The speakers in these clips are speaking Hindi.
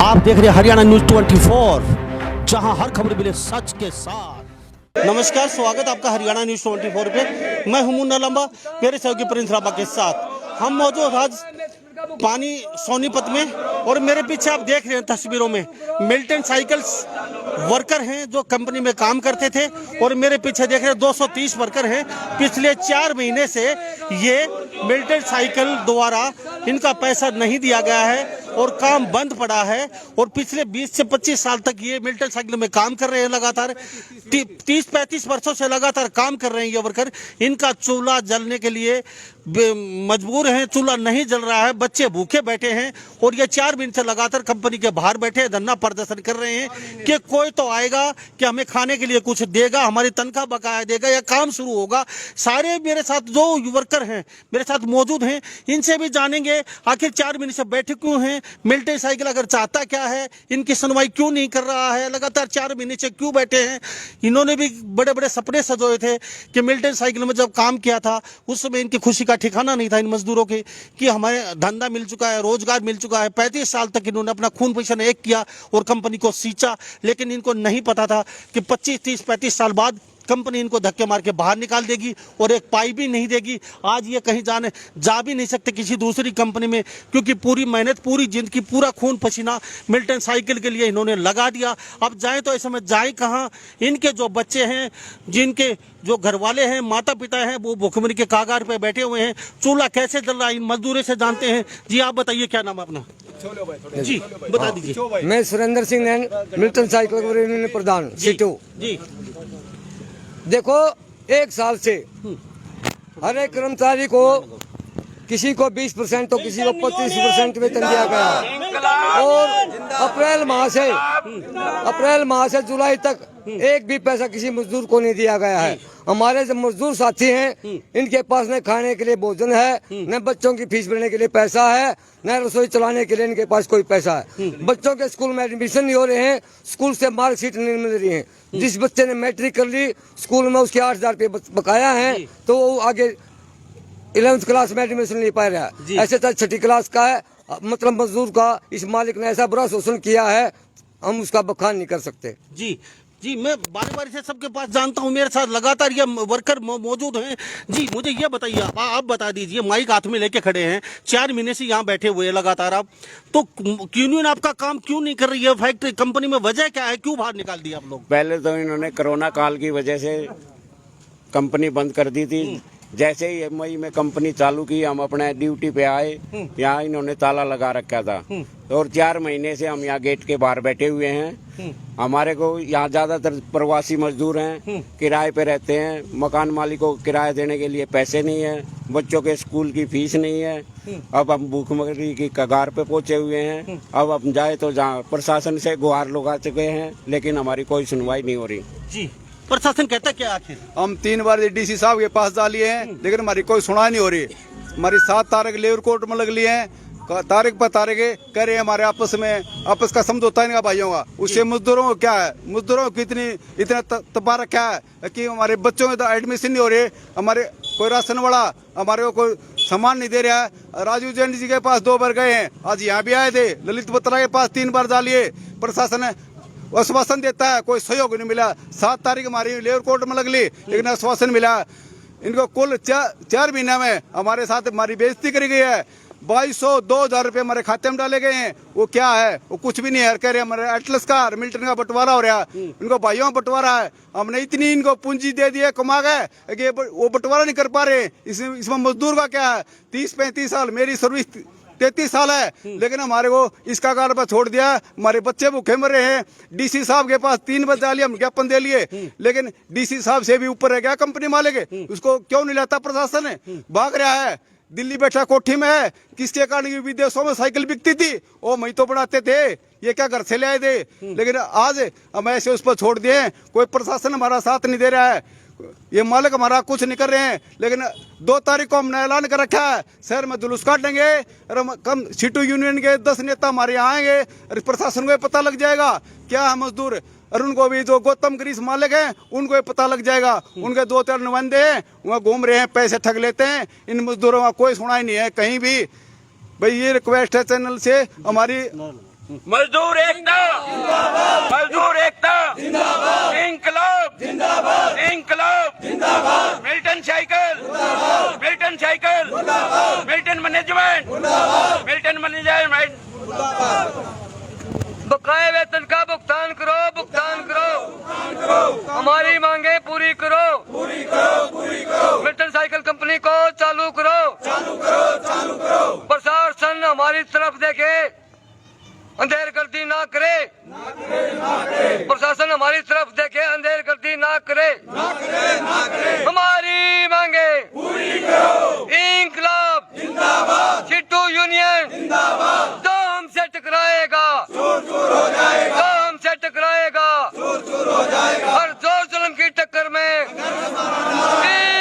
आप देख रहे हैं हरियाणा न्यूज 24, जहां हर खबर मिले सच के साथ। नमस्कार, स्वागत आपका हरियाणा न्यूज 24 पे। मैं हूं मुन्ना लंबा, मेरे सहयोगी प्रिंस राबा के साथ। हम मौजूद आज पानी सोनीपत में, और मेरे पीछे आप देख रहे हैं तस्वीरों में मिल्टन साइकिल्स वर्कर हैं जो कंपनी में काम करते थे, और मेरे पीछे देख रहे हैं 230 वर्कर हैं। पिछले 4 महीने से ये मिल्टन साइकिल द्वारा इनका पैसा नहीं दिया गया है और काम बंद पड़ा है। और पिछले 20 से 25 साल तक ये मिल्टन साइकिल में काम कर रहे हैं, लगातार 30-35 वर्षों से लगातार काम कर रहे हैं ये वर्कर। इनका चूल्हा जलने के लिए मजबूर हैं, चूल्हा नहीं जल रहा है, बच्चे भूखे बैठे हैं, और ये 4 दिन से लगातार कंपनी के बाहर बैठे धरना प्रदर्शन कर रहे हैं कि कोई तो आएगा कि हमें खाने के लिए कुछ देगा, हमारी तनख्वाह बकाया देगा या काम शुरू होगा। सारे मेरे साथ जो वर्कर हैं मेरे साथ मौजूद हैं, इनसे भी जानेंगे आखिर 4 महीने से बैठे क्यों हैं, मिल्टन साइकिल अगर चाहता क्या है, इनकी सुनवाई क्यों नहीं कर रहा है, लगातार 4 महीने से क्यों बैठे हैं। इन्होंने भी बड़े बड़े सपने सजोए थे कि मिल्टन साइकिल में जब काम किया था उस समय इनकी खुशी का ठिकाना नहीं था इन मजदूरों के, कि हमें धंधा मिल चुका है, रोजगार मिल चुका है। 35 साल तक इन्होंने अपना खून पसीना एक किया और कंपनी को सींचा, लेकिन इनको नहीं पता था कि 25, 30, 35 साल बाद कंपनी इनको धक्के मार के बाहर निकाल देगी और एक पाई भी नहीं देगी। आज ये कहीं जा भी नहीं सकते किसी दूसरी कंपनी में, क्योंकि पूरी मेहनत, पूरी जिंदगी, पूरा खून पसीना मिल्टन साइकिल के लिए इन्होंने लगा दिया। अब जाए तो ऐसे में जाए कहाँ। इनके जो बच्चे हैं, जिनके जो घर वाले हैं, माता पिता हैं, वो भूखमरी के कागार पे बैठे हुए हैं। चूल्हा कैसे जल रहा है इन मजदूरों से जानते हैं। जी आप बताइए, क्या नाम है अपना? जी बता दीजिए। मैं सुरेंद्र सिंह नैन, मिल्टन साइकिल यूनियन प्रधान सीटू। जी देखो, 1 साल से हर एक कर्मचारी को किसी को 20% तो किसी को 25% वेतन दिया गया, और अप्रैल माह से जुलाई तक एक भी पैसा किसी मजदूर को नहीं दिया गया है। हमारे जो मजदूर साथी हैं, इनके पास न खाने के लिए भोजन है, न बच्चों की फीस भरने के लिए पैसा है, न रसोई चलाने के लिए इनके पास कोई पैसा है। बच्चों के स्कूल में एडमिशन नहीं हो रहे हैं, स्कूल से मार्कशीट नहीं मिल रही है। जिस बच्चे ने मैट्रिक कर ली, स्कूल में उसके 8,000 रुपये बकाया है, तो वो आगे 11th क्लास में एडमिशन नहीं पा रहा है। ऐसे तो 6ठी क्लास का है। मतलब मजदूर का इस मालिक ने ऐसा बुरा शोषण किया है, हम उसका बखान नहीं कर सकते। जी जी, मैं बारी-बारी से सबके पास जानता हूँ, मेरे साथ लगातार ये वर्कर मौजूद हैं। जी मुझे ये बताइए, आप बता दीजिए, माइक हाथ में लेके खड़े हैं, 4 महीने से यहाँ बैठे हुए हैं लगातार आप, तो यूनियन आपका काम क्यों नहीं कर रही है फैक्ट्री कंपनी में? वजह क्या है, क्यों बाहर निकाल दिया आप लोग? पहले तो इन्होंने कोरोना काल की वजह से कंपनी बंद कर दी थी। जैसे ही मई में कंपनी चालू की, हम अपने ड्यूटी पे आए, यहाँ इन्होंने ताला लगा रखा था, और 4 महीने से हम यहाँ गेट के बाहर बैठे हुए हैं। हमारे को यहाँ ज्यादातर प्रवासी मजदूर हैं, किराए पे रहते हैं, मकान मालिक को किराया देने के लिए पैसे नहीं है, बच्चों के स्कूल की फीस नहीं है। अब हम भूखमरी की कगार पे पहुंचे हुए हैं। अब हम जाए तो जहाँ प्रशासन से गुहार लगा चुके हैं, लेकिन हमारी कोई सुनवाई नहीं हो रही। जी, प्रशासन कहता क्या आखिर? हम 3 बार डीसी साहब के पास डालिए हैं, लेकिन हमारी कोई सुनाई नहीं हो रही। हमारी 7 तारीख लेबर कोर्ट में लग लिए हैं, तारीख पर तारीख कह रहे हैं हमारे आपस का समझौता इनका भाइयों का। उससे मजदूरों को क्या है, मजदूरों को इतना तपा रखा है कि हमारे बच्चों के तो एडमिशन नहीं हो रहे, हमारे कोई राशन वाला हमारे को कोई सामान नहीं दे रहा है। राजू जैन जी के पास 2 बार गए हैं, आज यहाँ भी आए थे। ललित बत्रा के पास 3 बार डालिए, प्रशासन आश्वासन देता है, कोई सहयोग नहीं मिला। 7 तारीख हमारी लेबर कोर्ट में लग ली, लेकिन आश्वासन मिला। इनको कुल 4 महीने में हमारे साथ हमारी बेइज्जती करी गई है। 2200-2000 रुपए हमारे खाते में डाले गए हैं। वो क्या है, वो कुछ भी नहीं है। कह रहे हमारे एटलस का, मिल्टन का बंटवारा हो रहा है, इनको भाइयों का बंटवारा है। हमने इतनी इनको पूंजी दे दी है, कमा गए कि वो बंटवारा नहीं कर पा रहे। इसमें मजदूर का क्या है, 30-35 साल, मेरी सर्विस 33 साल है, लेकिन हमारे को इसका कार पर छोड़ दिया। हमारे बच्चे भूखे मर रहे हैं। डीसी साहब के पास 3 बार डालिए, हम ज्ञापन दे लिए, लेकिन डीसी साहब से भी ऊपर रह गया कंपनी मालिक। उसको क्यों नहीं लाता प्रशासन? भाग रहा है, दिल्ली बैठा कोठी में है। किसके कारण विदेशों में साइकिल बिकती थी, वो मैं तो बनाते थे, ये क्या घर से ले आए थे। लेकिन आज हम ऐसे उस पर छोड़ दिए। कोई प्रशासन हमारा साथ नहीं दे रहा है, ये मालिक हमारा कुछ नहीं कर रहे हैं। लेकिन 2 तारीख को हमने ऐलान कर रखा है, शहर में जुलूस काटेंगे, और कम सीटू यूनियन के 10 नेता हमारे यहाँ आएंगे, और प्रशासन को पता लग जाएगा क्या है मजदूर। और उनको भी जो गौतम ग्रीस मालिक हैं, उनको पता लग जाएगा। उनके 2-4 नुमाइंदे हैं, वहाँ घूम रहे हैं, पैसे ठग लेते हैं। इन मजदूरों का कोई सुनाई नहीं है कहीं भी। भाई ये रिक्वेस्ट है चैनल से हमारी, मजदूर एकता जिंदाबाद, मजदूर एकता जिंदाबाद, इंकलाब जिंदाबाद, इंकलाब जिंदाबाद, मिल्टन साइकिल जिंदाबाद, मिल्टन साइकिल जिंदाबाद, मिल्टन मैनेजमेंट जिंदाबाद, मिल्टन मैनेजमेंट बकाया वेतन का भुगतान करो, भुगतान करो, हमारी मांगे पूरी करो, पूरी करो, पूरी करो, मिल्टन साइकिल कंपनी को चालू करो, चालू करो, चालू करो, प्रशासन हमारी तरफ देखे, अंधेरगर्दी ना करे, प्रशासन हमारी तरफ देखे, अंधेरगर्दी ना करे, हमारी मांगे पूरी करो, इंकलाब जिंदाबाद, सिट्टू यूनियन जिंदाबाद, जो हमसे टकराएगा चूर चूर हो जाएगा, जो हमसे टकराएगा चूर चूर हो जाएगा, हर जोर जुल्म की टक्कर में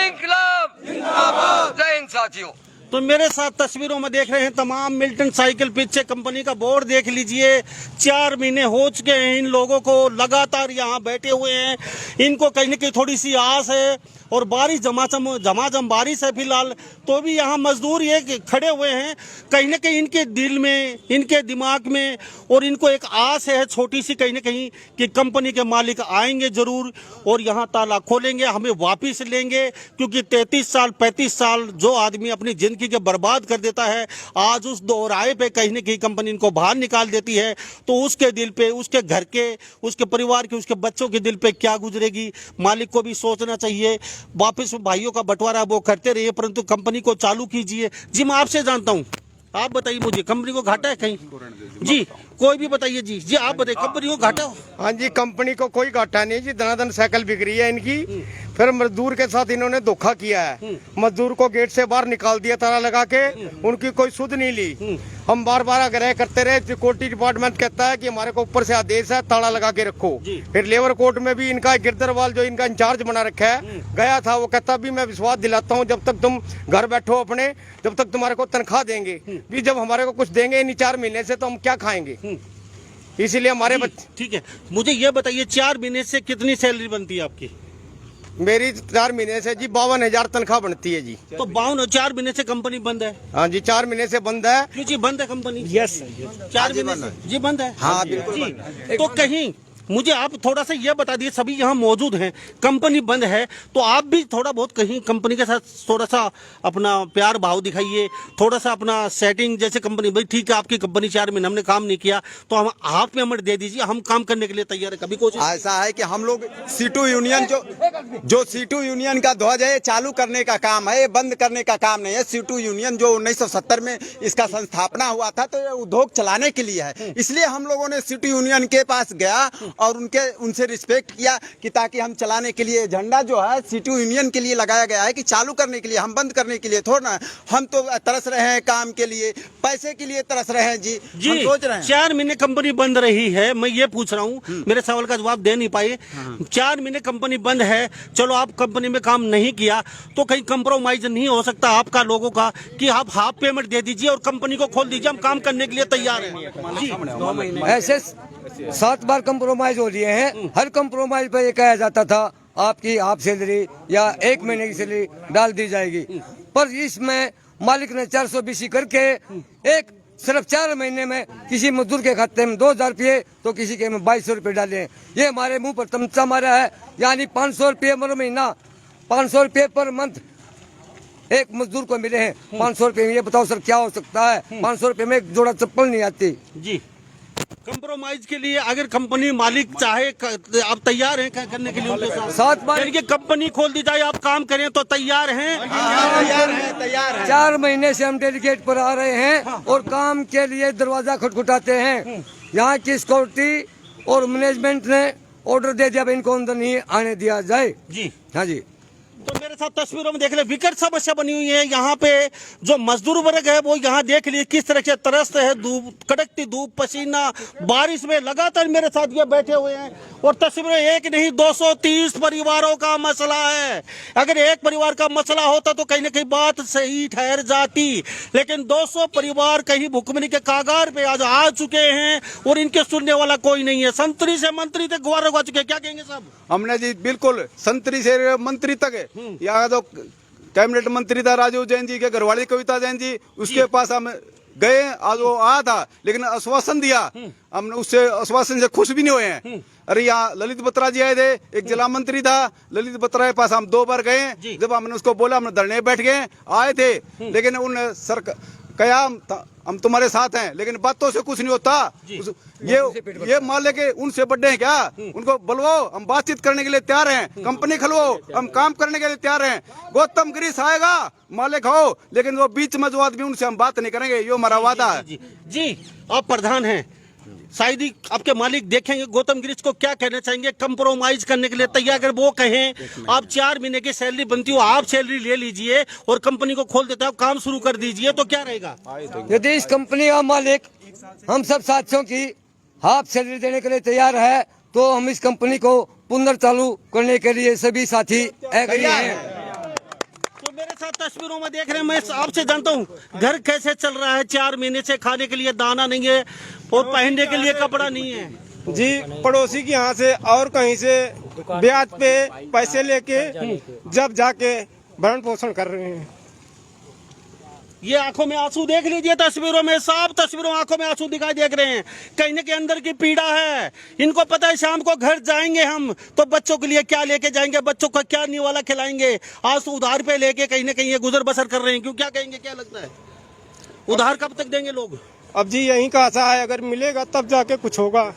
इंकलाब जिंदाबाद। जय हिंद साथियों। तो मेरे साथ तस्वीरों में देख रहे हैं तमाम मिल्टन साइकिल, पीछे कंपनी का बोर्ड देख लीजिए। 4 महीने हो चुके हैं इन लोगों को लगातार यहाँ बैठे हुए हैं। इनको कहीं न कहीं थोड़ी सी आस है और बारिश झमाझम बारिश है फिलहाल, तो भी यहाँ मजदूर ये खड़े हुए हैं। कहीं न कहीं इनके दिल में, इनके दिमाग में और इनको एक आस है छोटी सी कहीं न कहीं कि कंपनी के मालिक आएंगे जरूर और यहाँ ताला खोलेंगे, हमें वापस लेंगे। क्योंकि 33 साल 35 साल जो आदमी अपनी जिंदगी के बर्बाद कर देता है, आज उस दोहराए पे कहीं न कहीं कंपनी इनको बाहर निकाल देती है, तो उसके दिल पे, उसके घर के, उसके परिवार के, उसके बच्चों के दिल पे क्या गुजरेगी। मालिक को भी सोचना चाहिए। वापस भाइयों का बंटवारा वो करते रहिए, परंतु कंपनी को चालू कीजिए। जी मैं आपसे जानता हूँ, आप बताइए मुझे, कंपनी को घाटा है कहीं? जी कोई भी बताइए जी। जी आप बताइए, कंपनी को घाटा हो? हाँ जी, कंपनी को कोई घाटा नहीं जी, दनादन साइकिल बिक रही है इनकी। फिर मजदूर के साथ इन्होंने धोखा किया है, मजदूर को गेट से बाहर निकाल दिया ताला लगा के, उनकी कोई सुध नहीं ली। हम बार बार आग्रह करते रहे, सिक्योरिटी डिपार्टमेंट कहता है कि हमारे को ऊपर से आदेश है ताला लगा के रखो। फिर लेबर कोर्ट में भी इनका गिरदरवाल जो इनका इंचार्ज बना रखा है गया था, वो कहता भी मैं विश्वास दिलाता हूँ जब तक तुम घर बैठो अपने, जब तक तुम्हारे को तनख्वाह देंगे भी, जब हमारे को कुछ देंगे नहीं 4 महीने से तो हम क्या खाएंगे। इसीलिए हमारे बच्चे। ठीक है, मुझे ये बताइए 4 महीने से कितनी सैलरी बनती है आपकी? मेरी 4 महीने से जी 52,000 तनख्वाह बनती है जी। तो 4 महीने से कंपनी बंद है? हाँ जी, 4 महीने से बंद है। क्यों जी बंद है कंपनी? यस 4 महीने से जी बंद है। हाँ बिल्कुल जी। तो कहीं मुझे आप थोड़ा सा ये बता दिए, सभी यहाँ मौजूद हैं, कंपनी बंद है तो आप भी थोड़ा बहुत कहीं कंपनी के साथ थोड़ा सा अपना प्यार भाव दिखाइए, थोड़ा सा अपना सेटिंग, जैसे कंपनी भाई ठीक है आपकी कंपनी 4 महीने हमने काम नहीं किया तो हम हाथ में हमें दे दीजिए, हम काम करने के लिए तैयार है। कभी कोशिश ऐसा है कि हम लोग सीटू यूनियन जो सीटू यूनियन का ध्वज है चालू करने का काम है, ये बंद करने का काम नहीं है। सीटू यूनियन जो 1970 में इसका संस्थापना हुआ था तो ये उद्योग चलाने के लिए है, इसलिए हम लोगों ने सीटू यूनियन के पास गया और उनसे रिस्पेक्ट किया कि ताकि हम चलाने के लिए, झंडा जो है सीटू यूनियन के लिए लगाया गया है कि चालू करने के लिए, हम बंद करने के लिए थोड़ा ना। हम तो तरस रहे हैं काम के लिए, पैसे के लिए तरस रहे हैं जी। हम सोच रहे हैं 4 महीने कंपनी बंद रही है, मैं ये पूछ रहा हूँ, मेरे सवाल का जवाब दे नहीं पाए। 4 महीने कंपनी बंद है, चलो आप कंपनी में काम नहीं किया तो कहीं कंप्रोमाइज नहीं हो सकता आपका लोगों का कि आप हाफ पेमेंट दे दीजिए और कंपनी को खोल दीजिए, हम काम करने के लिए तैयार हैं जी। ऐसे 7 बार कंप्रोमाइज हो लिए हैं। हर कंप्रोमाइज पर ये कहा जाता था आपकी हाफ सैलरी या 1 महीने की सैलरी डाल दी जाएगी, पर इसमें मालिक ने 420 करके एक सिर्फ 4 महीने में किसी मजदूर के खाते में 2,000 रुपये तो किसी के में 2200 रुपये डाले हैं। ये हमारे मुंह पर तमचा मारा है, यानी 500 रुपये पर महीना, 500 रुपये पर मंथ एक मजदूर को मिले हैं। 500 रुपये में ये बताओ सर क्या हो सकता है? 500 रुपये में एक जोड़ा चप्पल नहीं आती जी। कंप्रोमाइज के लिए अगर कंपनी मालिक चाहे, आप तैयार हैं करने के लिए उनके साथ? 7 बार यानी कि कंपनी खोल दी जाए, आप काम करें तो तैयार हैं? तैयार है। 4 महीने से हम डेलीगेट पर आ रहे हैं और काम के लिए दरवाजा खटखटाते हैं। यहाँ की सिक्योरिटी और मैनेजमेंट ने ऑर्डर दे दिया इनको अंदर नहीं आने दिया जाए जी। हाँ जी। तो मेरे साथ तस्वीरों में देख ले, विकट समस्या बनी हुई है। यहाँ पे जो मजदूर वर्ग है वो यहाँ देख लिए किस तरह से त्रस्त है, धूप, कड़कती धूप, पसीना, बारिश में लगातार मेरे साथ ये बैठे हुए हैं। और तस्वीरें एक नहीं 230 परिवारों का मसला है। अगर एक परिवार का मसला होता तो कहीं ना कहीं बात सही ठहर जाती, लेकिन 200 परिवार कहीं भुखमरी के कागार पे आज आ चुके हैं और इनके सुनने वाला कोई नहीं है। संतरी से मंत्री तक गुहार लगा चुके हैं, क्या कहेंगे साहब? हमने जी बिल्कुल संतरी से मंत्री तक है, यहाँ तो कैबिनेट मंत्री था राजीव जैन जी के घरवाली कविता जैन जी, उसके पास हम गए, आज वो आया था लेकिन आश्वासन दिया, हमने उससे आश्वासन से खुश भी नहीं हुए हैं। अरे यहाँ ललित बत्रा जी आए थे, एक जिला मंत्री था, ललित बत्रा के पास हम 2 बार गए, जब हमने उसको बोला हमने धरने बैठ गए, आए थे, लेकिन उन्होंने कहा हम तुम्हारे साथ हैं, लेकिन बातों से कुछ नहीं होता। ये मालिक उनसे बड़े हैं क्या? उनको बुलवाओ, हम बातचीत करने के लिए तैयार हैं, कंपनी खुलवाओ, हम काम करने के लिए तैयार हैं। गौतम गिरीश आएगा, मालिक हो, लेकिन वो बीच में जो आदमी उनसे हम बात नहीं करेंगे, ये हमारा वादा है। जी आप प्रधान हैं, शायद ही आपके मालिक देखेंगे, गौतम गिरीश को क्या कहना चाहेंगे? कंप्रोमाइज करने के लिए तैयार, अगर वो कहें आप 4 महीने की सैलरी बनती हो, आप सैलरी ले लीजिए और कंपनी को खोल देते हो, काम शुरू कर दीजिए, तो क्या रहेगा? यदि इस कंपनी का मालिक हम सब साथियों की हाफ सैलरी देने के लिए तैयार है, तो हम इस कंपनी को पुनर्चालू करने के लिए सभी साथी एग्री हैं। तो मेरे साथ तस्वीरों में देख रहे हैं, मैं आपसे जानता हूँ घर कैसे चल रहा है। 4 महीने से खाने के लिए दाना नहीं है और पहनने के लिए कपड़ा नहीं है। जी, पड़ोसी के यहाँ से और कहीं से ब्याज पे पैसे लेके जब जाके भरण पोषण कर रहे हैं। ये आंखों में आंसू देख लीजिए, तस्वीरों में, साफ तस्वीरों आंखों में आंसू दिखाई देख रहे हैं। कहने के अंदर की पीड़ा है, इनको पता है शाम को घर जाएंगे हम तो बच्चों के लिए क्या लेके जाएंगे, बच्चों को क्या निवाला खिलाएंगे। आज तो उधार पे लेके कहीं ना कहीं ये गुजर बसर कर रहे हैं। क्यों, क्या कहेंगे, क्या लगता है उधार कब तक देंगे लोग? अब जी यही का आशा है, अगर मिलेगा तब जाके कुछ होगा।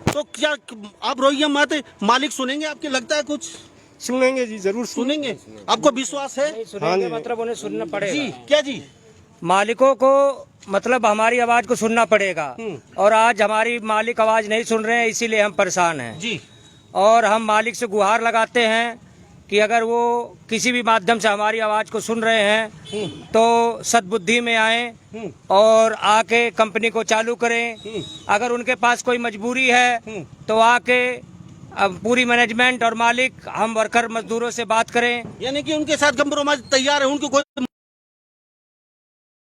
तो क्या आप रोइए मत, मालिक सुनेंगे आपके, लगता है कुछ सुनेंगे जी, जरूर सुनेंगे, आपको विश्वास है? हाँ जी। मतलब उन्हें सुनना पड़ेगा जी, क्या जी? मालिकों को, मतलब हमारी आवाज को सुनना पड़ेगा। और आज हमारी मालिक आवाज नहीं सुन रहे हैं, इसीलिए हम परेशान हैं जी। और हम मालिक से गुहार लगाते हैं कि अगर वो किसी भी माध्यम से हमारी आवाज को सुन रहे हैं तो सद्बुद्धि में आए और आके कंपनी को चालू करें। अगर उनके पास कोई मजबूरी है तो आके अब पूरी मैनेजमेंट और मालिक, हम वर्कर मजदूरों से बात करें। यानी कि उनके साथ कंप्रोमाइज तैयार है, उनको कोई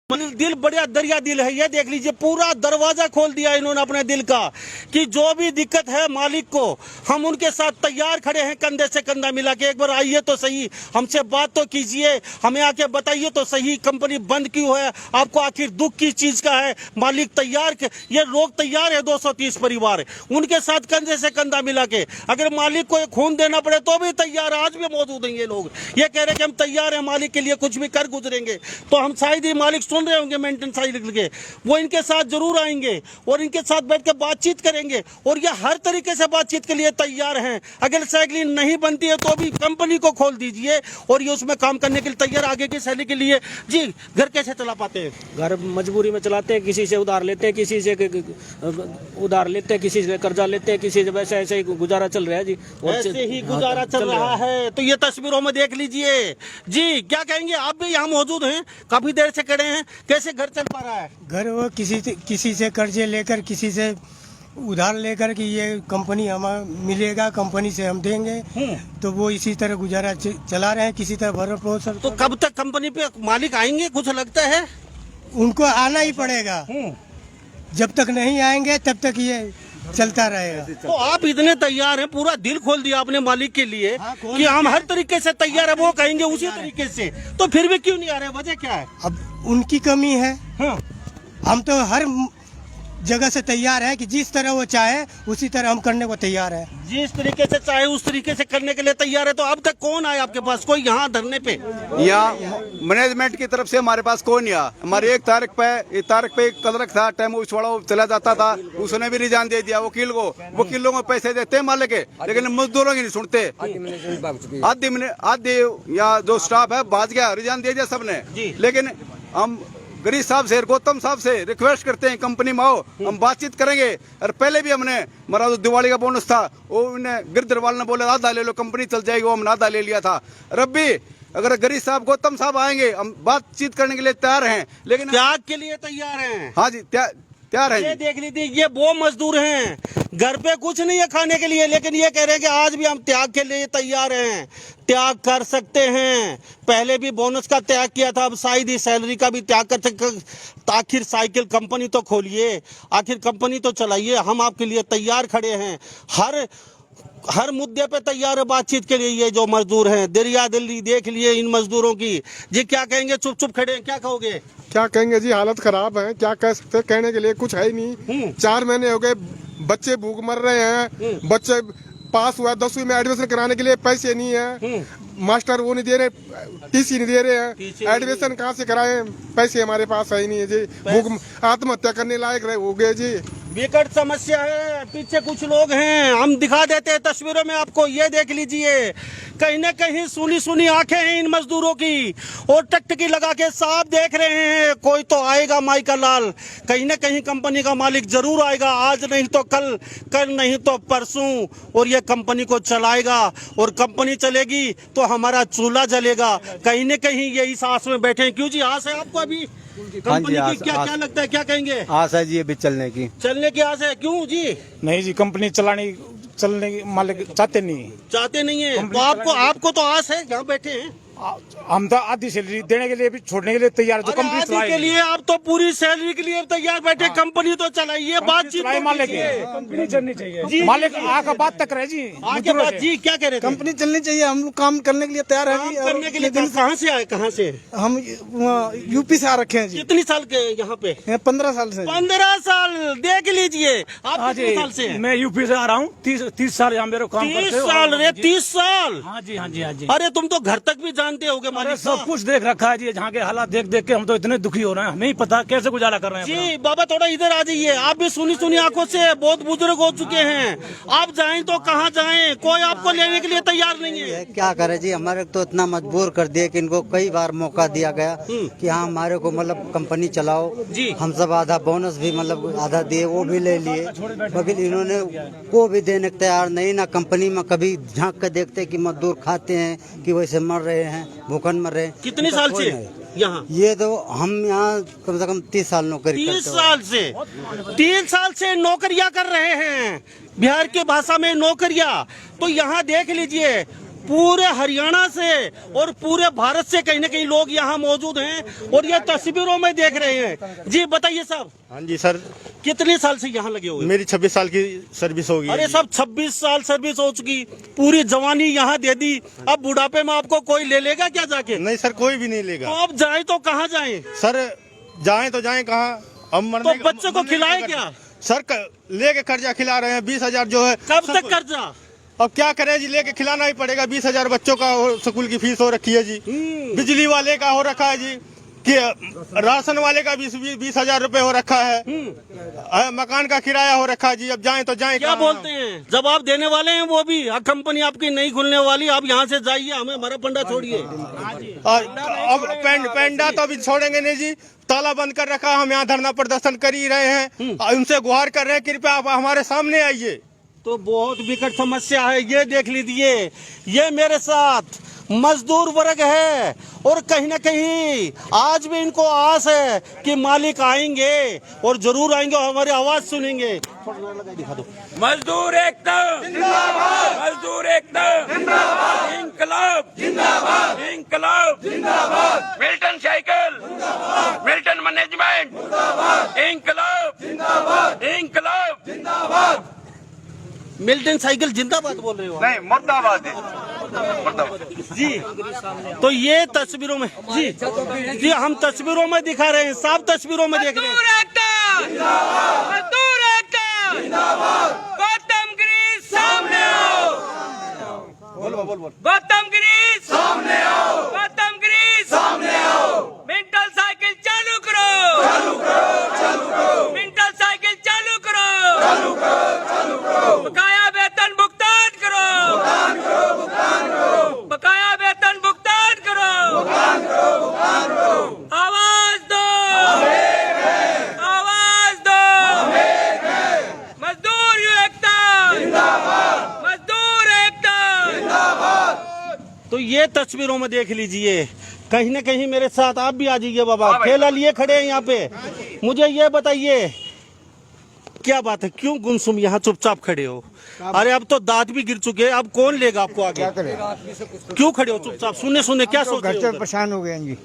दिल बड़ा दरिया दिल है। ये देख लीजिए, पूरा दरवाजा खोल दिया इन्होंने अपने दिल का कि जो भी दिक्कत है मालिक को, हम उनके साथ तैयार खड़े हैं, कंधे से कंधा मिला के। एक बार आइए तो सही, हमसे बात तो कीजिए, हमें आके बताइए तो सही, कंपनी बंद क्यों है, आपको आखिर दुख किस चीज का है? मालिक तैयार, ये लोग तैयार है, 230 परिवार उनके साथ कंधे से कंधा मिला के। अगर मालिक को खून देना पड़े तो भी तैयार, आज भी मौजूद हैं ये लोग। ये कह रहे हैं कि हम तैयार हैं, मालिक के लिए कुछ भी कर गुजरेंगे। तो हम शायद ही मालिक सुन रहे होंगे मेंटेनेंस साइड के, वो इनके साथ जरूर आएंगे और इनके साथ बैठ के बातचीत करेंगे और ये हर तरीके से बातचीत के लिए तैयार हैं। अगर सैलरी नहीं बनती है तो भी कंपनी को खोल दीजिए और ये उसमें काम करने के लिए तैयार, आगे की सैलरी के लिए। जी, घर कैसे चला पाते हैं? घर मजबूरी में चलाते हैं, किसी से उधार लेते हैं, किसी से उधार लेते हैं, किसी से कर्जा लेते हैं, किसी से वैसे ऐसे ही गुजारा चल रहा है जी। ऐसे ही गुजारा चल रहा है। तो ये तस्वीरों में देख लीजिए। जी, क्या कहेंगे? आप भी यहाँ मौजूद हैं, काफी देर से खड़े हैं, कैसे घर चल पा रहा है? घर वो किसी से कर्जे लेकर, किसी से उधार लेकर कि ये कंपनी हमें मिलेगा, कंपनी से हम देंगे, तो वो इसी तरह गुजारा चला रहे हैं, किसी तरह भरण पोषण। तो कब तक कंपनी पे मालिक आएंगे, कुछ लगता है? उनको आना ही पड़ेगा, जब तक नहीं आएंगे तब तक ये चलता रहेगा। तो आप इतने तैयार हैं, पूरा दिल खोल दिया आपने मालिक के लिए कि हम हर तरीके से तैयार है, वो कहेंगे उसी तरीके से, तो फिर भी क्यों नहीं आ रहे? वजह क्या है? अब उनकी कमी है। हम तो हर जगह से तैयार है कि जिस तरह वो चाहे उसी तरह हम करने को तैयार है। जिस तरीके से चाहे उस तरीके से करने के लिए तैयार है। तो अब तक कौन आया आपके पास, कोई यहाँ धरने पे? यहाँ मैनेजमेंट की तरफ से हमारे पास कोई नहीं आया। हमारे 1 तारीख पे कलरक था, टाइम छोड़ा चला जाता था, उसने भी रिजाइन दे दिया वकील को। वकीलों को पैसे देते हैं मालिक के, लेकिन मजदूरों की नहीं सुनते। आधी या जो स्टाफ है भाज गया, रिजाइन दे दिया सबने। लेकिन हम गिरीश साहब से, गौतम साहब से रिक्वेस्ट करते हैं, कंपनी में आओ, हम बातचीत करेंगे। और पहले भी हमने, हमारा जो दिवाली का बोनस था वो गिरधरवाल ने बोले आधा ले लो, कंपनी चल जाएगी, वो हमने आधा ले लिया था। रब्बी, अगर गिरीश साहब, गौतम साहब आएंगे, हम बातचीत करने के लिए तैयार हैं, लेकिन त्याग के लिए तैयार हैं। हाँ जी, तैयार है। ये देख लीजिए, ये वो मजदूर हैं, घर पे कुछ नहीं है खाने के लिए, लेकिन ये कह रहे हैं कि आज भी हम त्याग के लिए तैयार हैं, त्याग कर सकते हैं। पहले भी बोनस का त्याग किया था, अब शायद ही सैलरी का भी त्याग कर सकते। आखिर साइकिल कंपनी तो खोलिए, आखिर कंपनी तो चलाइए, हम आपके लिए तैयार खड़े हैं। हर हर मुद्दे पे तैयार है बातचीत के लिए ये जो मजदूर हैं। दरिया दिल्ली देख लिए इन मजदूरों की जी, क्या कहेंगे? चुप चुप खड़े हैं, क्या कहोगे? क्या कहेंगे जी, हालत खराब है, क्या कह सकते, कहने के लिए कुछ है ही नहीं। 4 महीने हो गए, बच्चे भूख मर रहे हैं, बच्चे पास हुआ 10वीं में एडमिशन कराने के लिए पैसे नहीं है, मास्टर वो नहीं दे रहे, टीसी नहीं दे रहे हैं, एडमिशन कहाँ से कराएं, पैसे हमारे पास है ही नहीं है जी, भूख आत्महत्या करने लायक हो गए जी। विकट समस्या है। पीछे कुछ लोग हैं, हम दिखा देते हैं तस्वीरों में आपको, ये देख लीजिए। कहीं ना कहीं सुनी सुनी आंखें हैं इन मजदूरों की और टकटकी लगा के साफ देख रहे हैं कोई तो आएगा माई का लाल। कहीं ना कहीं कंपनी का मालिक जरूर आएगा, आज नहीं तो कल, कल नहीं तो परसों, और ये कंपनी को चलाएगा। और कंपनी चलेगी तो हमारा चूल्हा जलेगा। कहीं ना कहीं यही आस में बैठे हैं। क्यों जी, आस है आपको अभी कंपनी की? क्या क्या लगता है, क्या कहेंगे? आस है जी अभी चलने की आस है। क्यों जी? नहीं जी, कंपनी चलने की मालिक चाहते नहीं है। तो आपको तो आस है, यहाँ बैठे हैं। हम तो आधी सैलरी देने के लिए भी छोड़ने के लिए तैयार है, तो कंपनी आधी के लिए आप तो पूरी सैलरी के लिए तैयार बैठे। कंपनी तो चलाइए, बातचीत मालिक कंपनी चलनी चाहिए, मालिक आके बात तक रहे जी, आगे बात जी, क्या कह रहे थे? कंपनी चलनी चाहिए, हम लोग काम करने के लिए तैयार है। करने के लिए कहाँ से आए? कहाँ से? हम यूपी से आ रखे हैं जी। कितनी साल के यहाँ पे? 15 साल से। 15 साल, देख लीजिए। आप कितने साल से? मैं यूपी से आ रहा हूँ, 30 साल यहाँ मेरे काम 30 साल रे, 30 साल। हाँ जी, हाँ जी, हाँ जी। अरे तुम तो घर तक भी जानते होगे मालिक। सब कुछ देख रखा है जी, यहाँ के हालात देख देख के हम तो इतने दुखी हो रहे हैं, हमें ही पता कैसे गुजारा कर रहे हैं। जी बाबा थोड़ा इधर आ जाइए। आप भी सुनी सुनी आंखों से बहुत बुजुर्ग हो चुके हैं, आप जाएं तो कहाँ जाएं? कोई आपको लेने के लिए तैयार नहीं है। क्या करे जी, हमारे तो इतना मजबूर कर दिया कि इनको कई बार मौका दिया गया कि हाँ हमारे को मतलब कंपनी चलाओ जी। हम सब आधा बोनस भी मतलब आधा दिए, वो भी ले लिए, लेकिन इन्होंने वो भी देने को तैयार नहीं। ना कंपनी में कभी झांक कर देखते कि मजदूर खाते हैं कि वैसे मर रहे हैं, भूखन मर रहे हैं। कितने साल से यहाँ? ये तो हम यहाँ कम से कम 30 साल नौकरी 30 साल से 3 साल से नौकरियां कर रहे हैं, बिहार की भाषा में नौकरियां। तो यहाँ देख लीजिए, पूरे हरियाणा से और पूरे भारत से कहीं ना कहीं लोग यहाँ मौजूद हैं और ये तस्वीरों में देख रहे हैं। जी बताइए साहब। हाँ जी सर, कितने साल से यहाँ लगे हुए? मेरी 26 साल की सर्विस होगी। अरे सब 26 साल सर्विस हो चुकी, पूरी जवानी यहाँ दे दी, अब बुढ़ापे में आपको कोई ले लेगा क्या जाके? नहीं सर, कोई भी नहीं लेगा। तो अब जाए तो कहाँ जाए सर? जाएं तो जाएं कहाँ? हम मरने तो बच्चों को खिलाए क्या सर? लेके कर्जा खिला रहे हैं 20,000 जो है। कब तक कर्जा? अब क्या करें जी, लेके खिलाना ही पड़ेगा। 20,000 बच्चों का स्कूल की फीस हो रखी है जी, बिजली वाले का हो रखा है जी, कि राशन वाले का 20,000 रुपए हो रखा है, मकान का किराया हो रखा है जी। अब जाएं तो जाएं क्या बोलते हैं? जब आप देने वाले हैं वो भी, कंपनी आपकी नहीं खुलने वाली, आप यहाँ से जाइए, हमें हमारा पंडा छोड़िए। अब पेंडा तो अभी छोड़ेंगे नहीं जी, ताला बंद कर रखा। हम यहाँ धरना प्रदर्शन कर ही रहे हैं, उनसे गुहार कर रहे हैं कृपया आप हमारे सामने आइए। तो बहुत विकट समस्या है, ये देख लीजिए। ये मेरे साथ मजदूर वर्ग है और कहीं ना कहीं आज भी इनको आस है कि मालिक आएंगे और जरूर आएंगे और हमारी आवाज सुनेंगे। दिखा दो। मजदूर एकता जिंदाबाद, मजदूर एकता जिंदाबाद, इंकलाब जिंदाबाद, इंकलाब जिंदाबाद, मिल्टन साइकिल जिंदाबाद, मिल्टन मैनेजमेंट जिंदाबाद, इंकलाब जिंदाबाद, इंकलाब जिंदाबाद। मिल्टन साइकिल जिंदाबाद बोल रहे हो? नहीं, मुर्दाबाद जी। तो ये तस्वीरों में जी हम तस्वीरों में दिखा रहे हैं, साफ तस्वीरों में देख रहे हैं। गौतम गिरी सामने आओ, गौतम गिरी सामने आओ, गौतम गिरी सामने आओ। मिंटल साइकिल चालू करो, चालू करो, चालू करो। मिंटल साइकिल चालू करो, चालू करो, चालू करो। बकाया वेतन भुगतान करो, भुगतान करो, भुगतान करो। बकाया वेतन भुगतान करो, भुगतान करो, भुगतान करो। आवाज दो, आवाज दो। मजदूर एकता जिंदाबाद, मजदूर एकता जिंदाबाद। तो ये तस्वीरों में देख लीजिए, कहीं ना कहीं मेरे साथ आप भी आ जाइए बाबा, ठेला लिए खड़े हैं यहाँ पे। मुझे ये बताइए क्या बात है, क्यों गुमसुम यहाँ चुपचाप खड़े हो? अरे अब तो दांत भी गिर चुके हैं, अब कौन लेगा आपको आगे? क्यों खड़े हो चुपचाप? सुने सुने क्या सोच रहे हो? परेशान हो गए जी।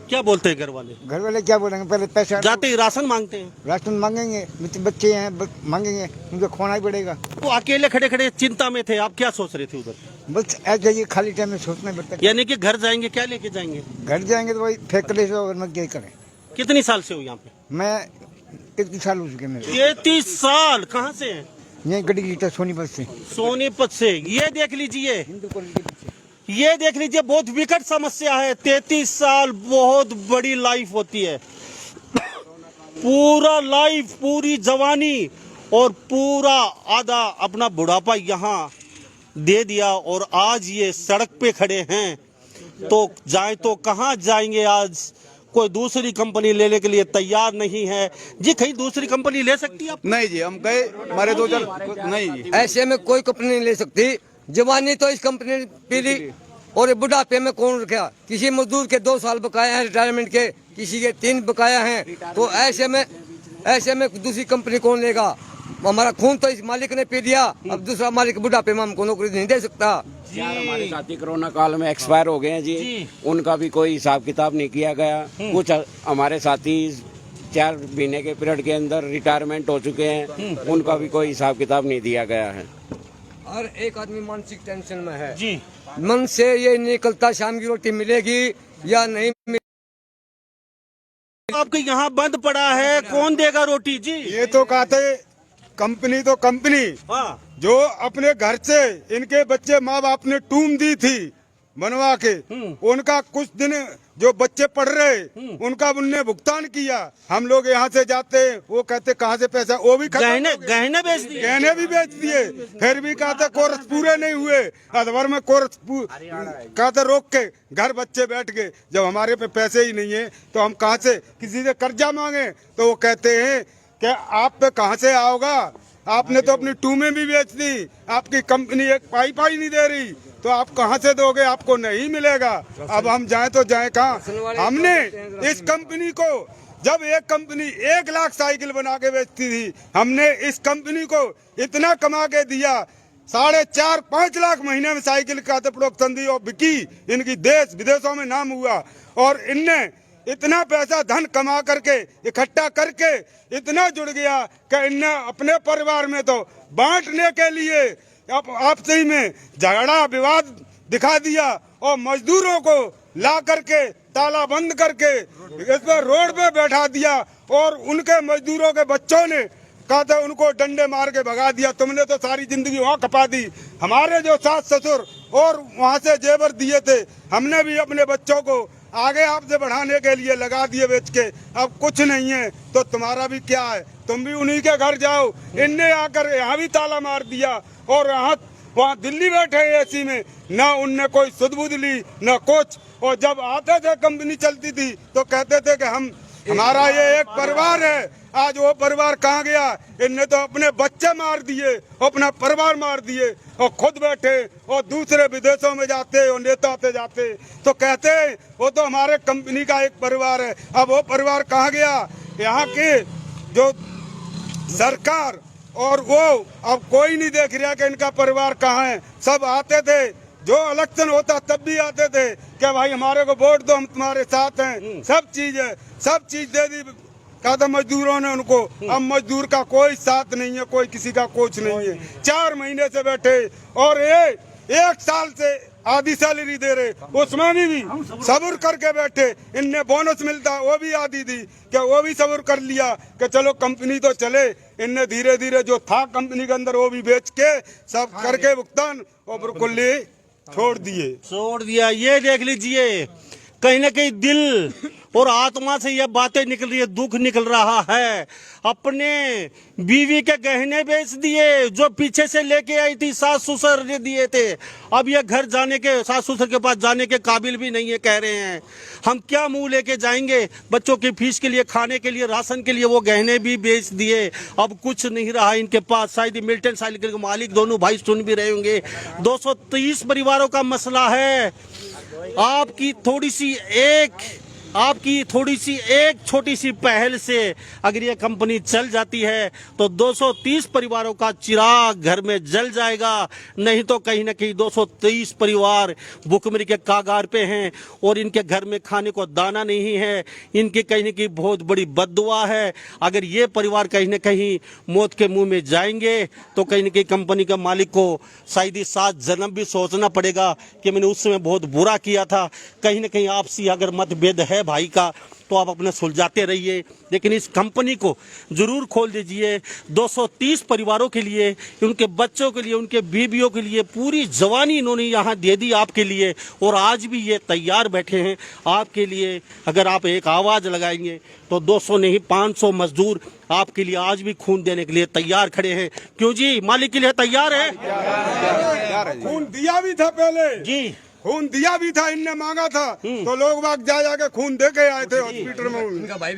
क्या बोलते हैं घर वाले? घर वाले क्या बोलेंगे, पहले पैसा जाते ही राशन मांगते हैं। राशन मांगेंगे, बच्चे हैं मांगेंगे, उनको खोना ही पड़ेगा। वो अकेले खड़े खड़े चिंता में थे, आप क्या सोच रहे थे उधर? बस ऐसे ही खाली टाइम में सोचना पड़ता है। यानी कि घर जाएंगे, क्या लेके जाएंगे? घर जाएंगे तो वही फैक्ट्री से, और क्या करें। कितनी साल से हो यहाँ पे? मैं 33 साल हो चुके मेरे। 33 साल। कहाँ से हैं? यही गड्डी की सोनीपत से। सोनीपत से। ये देख लीजिए, ये देख लीजिए, बहुत विकट समस्या है। 33 साल बहुत बड़ी लाइफ होती है। पूरा लाइफ, पूरी जवानी और पूरा आधा अपना बुढ़ापा यहाँ दे दिया, और आज ये सड़क पे खड़े हैं। तो जाए तो कहाँ जाएंगे? आज कोई दूसरी कंपनी लेने के लिए तैयार नहीं है जी। कहीं दूसरी कंपनी ले सकती है आप? नहीं जी, हम गए हमारे 2 नहीं जी, ऐसे में कोई कंपनी नहीं ले सकती। जवानी तो इस कंपनी ने पी ली, और बुढ़ापे में कौन रखा? किसी मजदूर के 2 साल बकाया हैं रिटायरमेंट के, किसी के 3 बकाया हैं। तो ऐसे में दूसरी कंपनी कौन लेगा? हमारा खून तो इस मालिक ने पी दिया, अब दूसरा मालिक बुढ़ापे में हमको नौकरी नहीं दे सकता। हमारे साथी कोरोना काल में एक्सपायर हो गए हैं जी, उनका भी कोई हिसाब किताब नहीं किया गया। कुछ हमारे साथी 4 महीने के पीरियड के अंदर रिटायरमेंट हो चुके हैं, उनका भी कोई हिसाब किताब नहीं दिया गया है। हर एक आदमी मानसिक टेंशन में है जी। मन से ये निकलता शाम की रोटी मिलेगी या नहीं मिलेगी। आपके यहाँ बंद पड़ा है, कौन देगा रोटी जी? ये तो कहते कंपनी तो कंपनी, हाँ। जो अपने घर से इनके बच्चे माँ बाप ने टूम दी थी बनवा के, उनका कुछ दिन जो बच्चे पढ़ रहे उनका उनने भुगतान किया। हम लोग यहाँ से जाते, वो कहते कहाँ से पैसा, वो भी गहने बेच दिए, गहने भी बेच दिए। फिर भी कहते कोर्स पूरे नहीं हुए, अधवर में कोर्स कहते रोक के घर बच्चे बैठ गए। जब हमारे पे पैसे ही नहीं है तो हम कहाँ से किसी से कर्जा मांगे? तो वो कहते हैं कि आप पे कहाँ से आओगा, आपने तो अपनी टूमें भी बेच दी, आपकी कंपनी एक पाई नहीं दे रही, तो आप कहाँ से दोगे? आपको नहीं मिलेगा। अब हम जाएं तो जाएं कहाँ? हमने इस कंपनी को, जब एक कंपनी 1 लाख साइकिल बना के बेचती थी, हमने इस कंपनी को इतना कमा के दिया, 4.5-5 लाख महीने में साइकिल का प्रोडक्शन दी और बिकी, इनकी देश विदेशों में नाम हुआ। और इनने इतना पैसा धन कमा करके इकट्ठा करके इतना जुड़ गया कि इनने अपने परिवार में तो बांटने के लिए आपसी में झगड़ा विवाद दिखा दिया, और मजदूरों को ला करके ताला बंद करके इस पर रोड पे बैठा दिया, और उनके मजदूरों के बच्चों ने कहते उनको डंडे मार के भगा दिया। तुमने तो सारी जिंदगी वहाँ खपा दी। हमारे जो सास ससुर और वहाँ से जेवर दिए थे, हमने भी अपने बच्चों को आगे आपसे बढ़ाने के लिए लगा दिए बेच के। अब कुछ नहीं है तो तुम्हारा भी क्या है? तुम भी उन्हीं के घर जाओ। इनने आकर यहाँ भी ताला मार दिया, और वहाँ दिल्ली बैठे एसी में, ना उनने कोई सुध बुध ली ना कुछ। और जब आते थे कंपनी चलती थी तो कहते थे कि हमारा ये एक परिवार है। आज वो परिवार कहाँ गया? इनने तो अपने बच्चे मार दिए, अपना परिवार मार दिए, और खुद बैठे और दूसरे विदेशों में जाते और नेता पे जाते तो कहते वो तो हमारे कंपनी का एक परिवार है। अब वो परिवार कहाँ गया? यहाँ के जो सरकार और वो अब कोई नहीं देख रहा कि इनका परिवार कहाँ है। सब आते थे, जो इलेक्शन होता तब भी आते थे कि भाई हमारे को वोट दो, हम तुम्हारे साथ हैं। सब चीज दे दी कहते मजदूरों ने उनको। अब मजदूर का कोई साथ नहीं है, कोई किसी का कुछ नहीं है। 4 महीने से बैठे, और ये 1 साल से आधी सैलरी दे रहे, उसमें भी सब्र करके बैठे। इनने बोनस मिलता वो भी आधी दी, क्या वो भी सब्र कर लिया कि चलो कंपनी तो चले। इनने धीरे धीरे जो था कंपनी के अंदर वो भी बेच के सब करके भुगतान और बिल्कुल छोड़ दिया। ये देख लीजिए, कहीं ना कहीं दिल और आत्मा से ये बातें निकल रही है, दुख निकल रहा है। अपने बीवी के गहने बेच दिए, जो पीछे से लेके आई थी, सास ससुर ने दिए थे। अब ये घर जाने के, सास ससुर के पास जाने के काबिल भी नहीं है, कह रहे हैं हम क्या मुंह लेके जाएंगे? बच्चों की फीस के लिए, खाने के लिए, राशन के लिए वो गहने भी बेच दिए। अब कुछ नहीं रहा इनके पास। शायद मिल्टन साइकिल के मालिक दोनों भाई सुन भी रहे होंगे। 230 परिवारों का मसला है। आपकी थोड़ी सी एक आपकी थोड़ी सी एक छोटी सी पहल से अगर ये कंपनी चल जाती है तो 230 परिवारों का चिराग घर में जल जाएगा। नहीं तो कहीं ना कहीं 230 परिवार भुखमरी के कागार पे हैं और इनके घर में खाने को दाना नहीं है। इनके कहीं ना कहीं बहुत बड़ी बद्दुआ है। अगर ये परिवार कहीं ना कहीं मौत के मुंह में जाएंगे तो कहीं ना कहीं कंपनी के मालिक को शायद ही 7 जन्म भी सोचना पड़ेगा कि मैंने उस समय बहुत बुरा किया था। कहीं ना कहीं आपसी अगर मतभेद है भाई का तो आप अपने सुलझाते रहिए, लेकिन इस कंपनी को जरूर खोल दीजिए। 230 परिवारों के लिए, उनके बच्चों के लिए, उनके बीवियों के लिए पूरी जवानी इन्होंने यहाँ दे दी आपके लिए और आज भी ये तैयार बैठे हैं आपके लिए। अगर आप एक आवाज़ लगाएंगे तो 200 नहीं 500 मजदूर आपके लिए आज भी खून देने के लिए तैयार खड़े हैं। क्यों जी, मालिक के लिए तैयार है? खून दिया भी था पहले जी, खून दिया भी था, इनने मांगा था तो लोग बाग जा जाके खून दे के आए थे हॉस्पिटल में। उनका भाई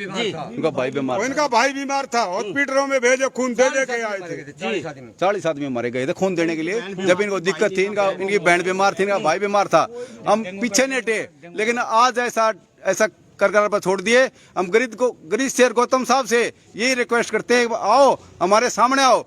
बीमार था, हॉस्पिटलों में भेजे, खून दे के आए थे। 40 आदमी मारे गए थे खून देने के लिए। जब इनको दिक्कत थी, इनकी बहन बीमार थी, इनका भाई बीमार था, हम पीछे नहीं हटे। लेकिन आज ऐसा कर पर छोड़ दिए। हम गरीब शेर गौतम साहब से यही रिक्वेस्ट करते हैं, आओ हमारे सामने आओ।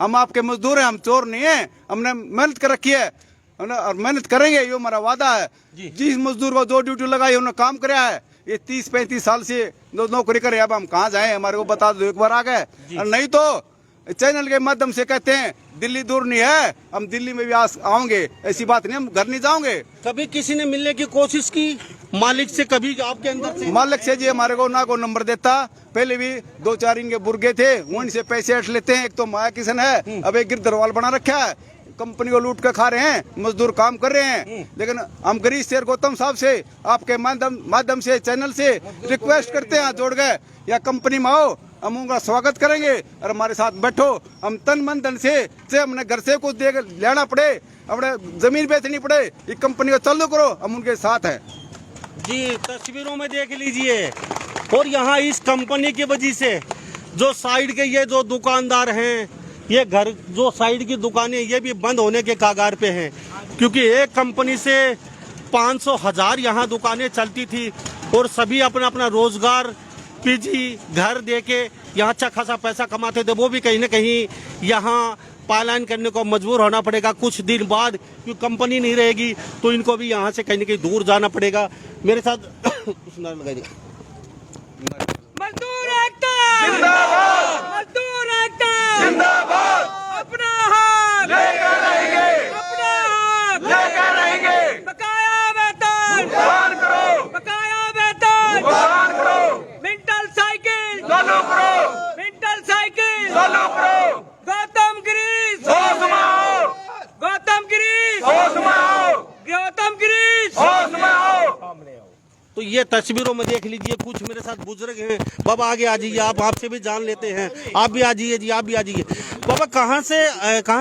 हम आपके मजदूर हैं, हम चोर नहीं है। हमने मेहनत कर रखी है और मेहनत करेंगे, ये हमारा वादा है। जिस मजदूर को 2 ड्यूटी लगाई उन्होंने काम कराया है। ये 30-35 साल से नौकरी करे, अब हम कहाँ जाएं? हमारे को बता दो एक बार आ गए। नहीं तो चैनल के माध्यम से कहते हैं दिल्ली दूर नहीं है, हम दिल्ली में भी आओगे, ऐसी बात नहीं, हम घर नहीं जाओगे। कभी किसी ने मिलने की कोशिश की मालिक से? कभी आपके अंदर से? मालिक से जी हमारे को ना को नंबर देता। पहले भी 2-4 इनके बुर्गे थे, उनसे पैसे हट लेते हैं। एक तो माया किशन है, अब एक गिरधरवाल बना रखा है, कंपनी को लूट कर खा रहे हैं, मजदूर काम कर रहे हैं। लेकिन हम गरीब शेर गौतम साहब से आपके माध्यम से चैनल से रिक्वेस्ट करते हैं, जोड़ गए या कंपनी में आओ, हम उनका स्वागत करेंगे और हमारे साथ बैठो। हम तन मन धन से हमने घर से कुछ दे लेना पड़े, अपने जमीन बेचनी पड़े, ये कंपनी को चालू करो, हम उनके साथ हैं। जी, तस्वीरों में देख लीजिए। और यहाँ इस कंपनी की वजह से जो साइड के ये जो दुकानदार हैं, ये घर जो साइड की दुकानें, ये भी बंद होने के कागार पे हैं। क्योंकि एक कंपनी से 500,000 यहाँ दुकानें चलती थी और सभी अपना अपना रोजगार, पीजी, घर देके यहाँ अच्छा खासा पैसा कमाते थे। वो भी कहीं ना कहीं यहाँ पलायन करने को मजबूर होना पड़ेगा कुछ दिन बाद, क्योंकि कंपनी नहीं रहेगी तो इनको भी यहाँ से कहीं ना कहीं दूर जाना पड़ेगा। मेरे साथ मजदूर एकता जिंदाबाद, मजदूर एकता जिंदाबाद, अपना हक लेकर रहेंगे, अपना हक लेकर रहेंगे। बकाया वेतन भुगतान करो, बकाया वेतन भुगतान करो। मिंटल साइकिल चालू करो, मिंटल साइकिल चालू करो। गौतम गिरीश होश में आओ, गौतम गिरीश होश में आओ, गौतम गिरीश होश में आओ। तो ये तस्वीरों में देख लीजिए, कुछ मेरे साथ बुजुर्ग हैं। बाबा आगे आ जाइए, आप आपसे भी जान लेते हैं। आप भी आ जाइए जी, आप भी आ जाइए। बाबा कहाँ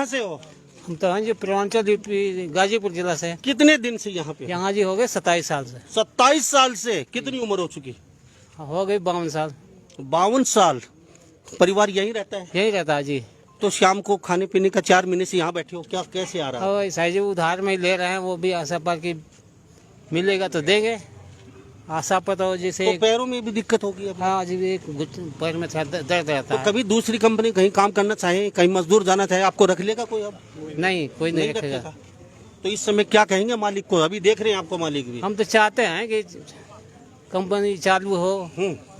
से हो? हम तो हाँ जी पूर्वांचल यूपी गाजीपुर जिला से। कितने दिन से यहाँ पे? यहाँ जी हो गए 27 साल से। 27 साल से? कितनी उम्र हो चुकी? हो गई 52 साल। 52 साल। परिवार यहीं रहता है? यही रहता है जी। तो शाम को खाने पीने का 4 महीने से यहाँ बैठे हो, क्या कैसे आ रहा है? और ऐसा जी उधार में ले रहे हैं, वो भी आशा पर कि मिलेगा तो देंगे, आशा पर तो जैसे तो पैरों में भी दिक्कत होगी अब? हाँ जी, एक पैर में दर्द रहता तो है। कभी दूसरी कंपनी कहीं काम करना चाहे, कहीं मजदूर जाना चाहे, आपको रख लेगा कोई? अब नहीं, कोई नहीं रखेगा। तो इस समय क्या कहेंगे मालिक को? अभी देख रहे हैं आपको मालिक भी। हम तो चाहते हैं कि कंपनी चालू हो,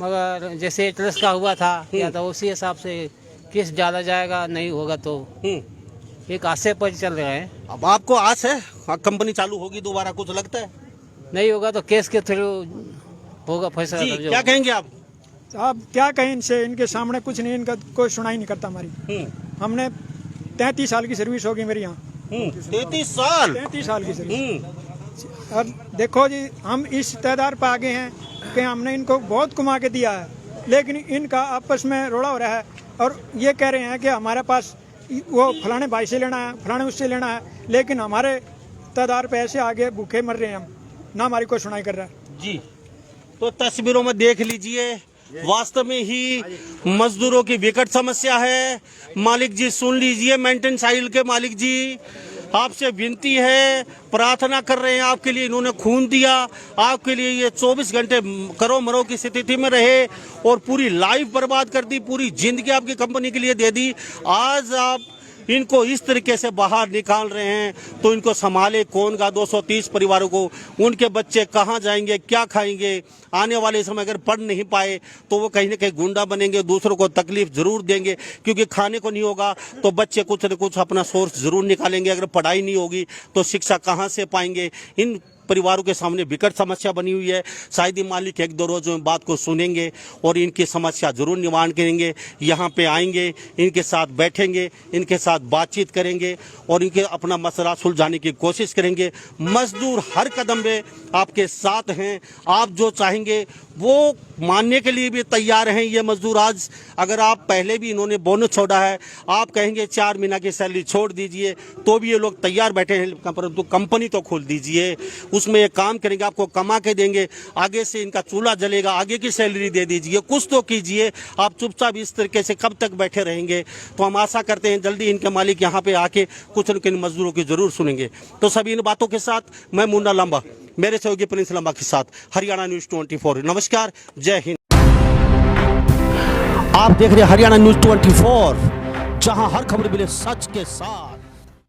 मगर जैसे एटलस का हुआ था या तो उसी हिसाब से केस डाला जाएगा, नहीं होगा तो एक आशे पर चल रहे हैं। अब आपको आस है कंपनी चालू होगी दोबारा? कुछ लगता है नहीं होगा तो केस के थ्रू होगा फैसला। क्या कहेंगे आप? अब क्या कहें इनसे, इनके सामने कुछ नहीं, इनका कोई सुनाई नहीं करता हमारी। हमने 33 साल की सर्विस होगी मेरी यहाँ। 33 साल? 33 साल की सर्विस। और देखो जी, हम इस तदार पर आगे हैं कि हमने इनको बहुत कमा के दिया है, लेकिन इनका आपस में रोड़ा हो रहा है और ये कह रहे हैं कि हमारे पास वो फलाने भाई से लेना है, फलाने उससे लेना है, लेकिन हमारे तदार पे ऐसे आगे भूखे मर रहे हैं हम, ना हमारी कोई सुनाई कर रहा है जी। तो तस्वीरों में देख लीजिए, वास्तव में ही मजदूरों की विकट समस्या है। मालिक जी सुन लीजिए, मेंटेन साइल के मालिक जी, आपसे विनती है, प्रार्थना कर रहे हैं आपके लिए। इन्होंने खून दिया आपके लिए, ये 24 घंटे करो मरो की स्थिति में रहे और पूरी लाइफ बर्बाद कर दी, पूरी जिंदगी आपकी कंपनी के लिए दे दी। आज आप इनको इस तरीके से बाहर निकाल रहे हैं तो इनको संभाले कौन का? 230 परिवारों को, उनके बच्चे कहाँ जाएंगे, क्या खाएंगे? आने वाले समय अगर पढ़ नहीं पाए तो वो कहीं ना कहीं गुंडा बनेंगे, दूसरों को तकलीफ जरूर देंगे, क्योंकि खाने को नहीं होगा तो बच्चे कुछ न कुछ अपना सोर्स जरूर निकालेंगे। अगर पढ़ाई नहीं होगी तो शिक्षा कहाँ से पाएंगे? इन परिवारों के सामने विकट समस्या बनी हुई है। शायद ही मालिक एक दो रोज़ में बात को सुनेंगे और इनकी समस्या जरूर निवारण करेंगे। यहाँ पे आएंगे, इनके साथ बैठेंगे, इनके साथ बातचीत करेंगे और इनके अपना मसला सुलझाने की कोशिश करेंगे। मजदूर हर कदम पे आपके साथ हैं। आप जो चाहेंगे वो मानने के लिए भी तैयार हैं ये मजदूर। आज अगर आप पहले भी इन्होंने बोनस छोड़ा है, आप कहेंगे 4 महीना की सैलरी छोड़ दीजिए, तो भी ये लोग तैयार बैठे हैं। परंतु कंपनी तो खोल दीजिए, उसमें ये काम करेंगे, आपको कमा के देंगे, आगे से इनका चूल्हा जलेगा, आगे की सैलरी दे दीजिए, कुछ तो कीजिए। आप चुपचाप इस तरीके से कब तक बैठे रहेंगे? तो हम आशा करते हैं जल्दी इनके मालिक यहाँ पे आके कुछ न कुछ मजदूरों की जरूर सुनेंगे। तो सभी इन बातों के साथ मैं मुन्ना लांबा, मेरे सहयोगी प्रिंस लांबा के साथ हरियाणा न्यूज़ 24। नमस्कार, जय हिंद। आप देख रहे हैं हरियाणा न्यूज़ 24, जहां हर खबर मिले सच के साथ।